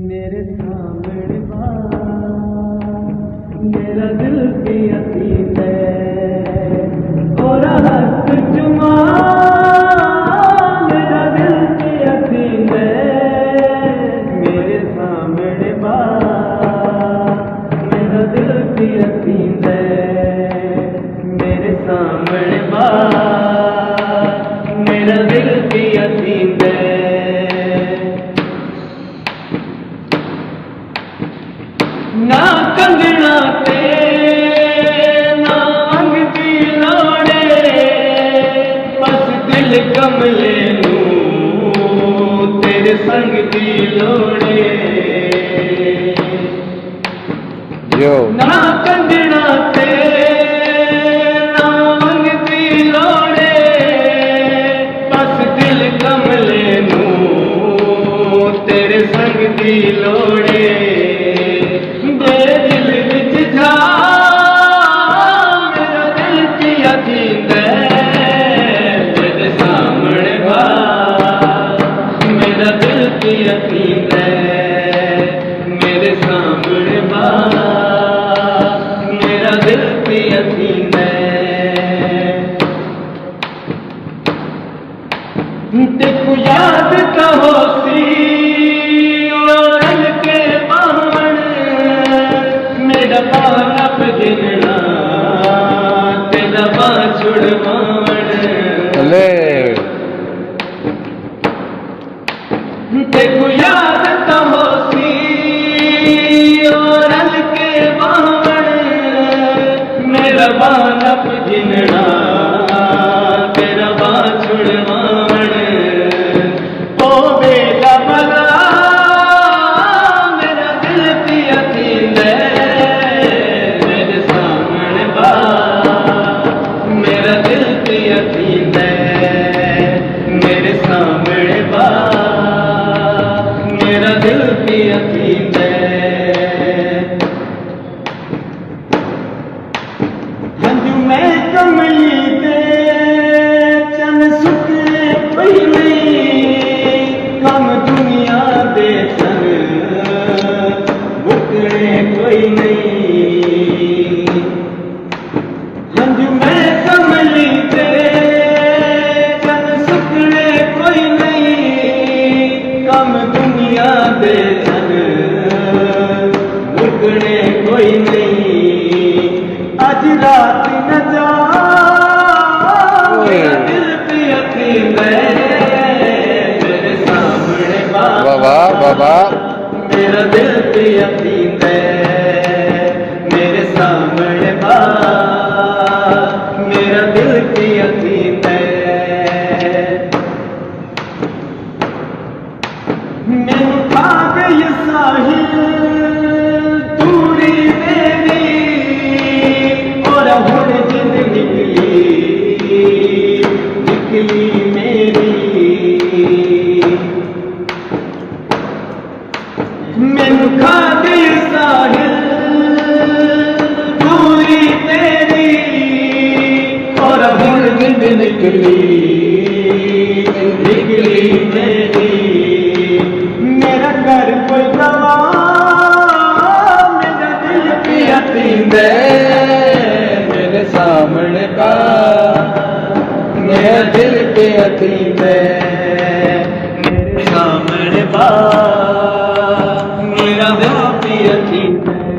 मेरे सामने मेरा दिल भी अतीत है और हक जुमा मेरा दिल भी अतीत है मेरे सामने मेरा दिल भी अतीत है मेरे सामने मेरा दिल भी अतीत है ना कंगना ते ना अंगदी लोड़े बस दिल कमले नू तेरे संग दी लोड़े ना कंगना ते ना अंगदी लोड़े बस दिल कमले नू तेरे संग दी लोड़े यकीन है मेरे सामने मेरा दिल भी यकीन है देखो याद कहो सी और के बावण मेरा बाप गिनना तेरा छुड़वावण देखो याद तो हो सी और के बावण मेरा बाप गिनना तेरा छुड़वावण ओ बेटा भला मेरा दिल भी यकीन है मेरे सामने मेरा दिल भी यकीन है मेरे सामने मेरा दिल भी यकीन है हंजू मैं कमली दे चन सुखने कोई नहीं कम दुनिया दे चन मुकने कोई नहीं हंजू मैं कमली दे चन सुखने कोई नहीं कम दुनिया दे चन मुकने कोई नहीं अज रात न जा मेरा दिल भी यकीन है मेरे सामने बाबा मेरा दिल भी यकीन है मेरे सामने मेरा दिल भी यकीन है मैनू खा गई साहिल दूरी मेरी और हुण जिंद निकली मेरी मैनू खा गई साहिल दूरी मेरी और हुण जिंद निकली मेरी मेरा घर कोई दवा मेरा दिल भी यकीन है मेरे सामने मेरा दिल भी यकीन है मेरे सामने मेरा दिल भी यकीन है।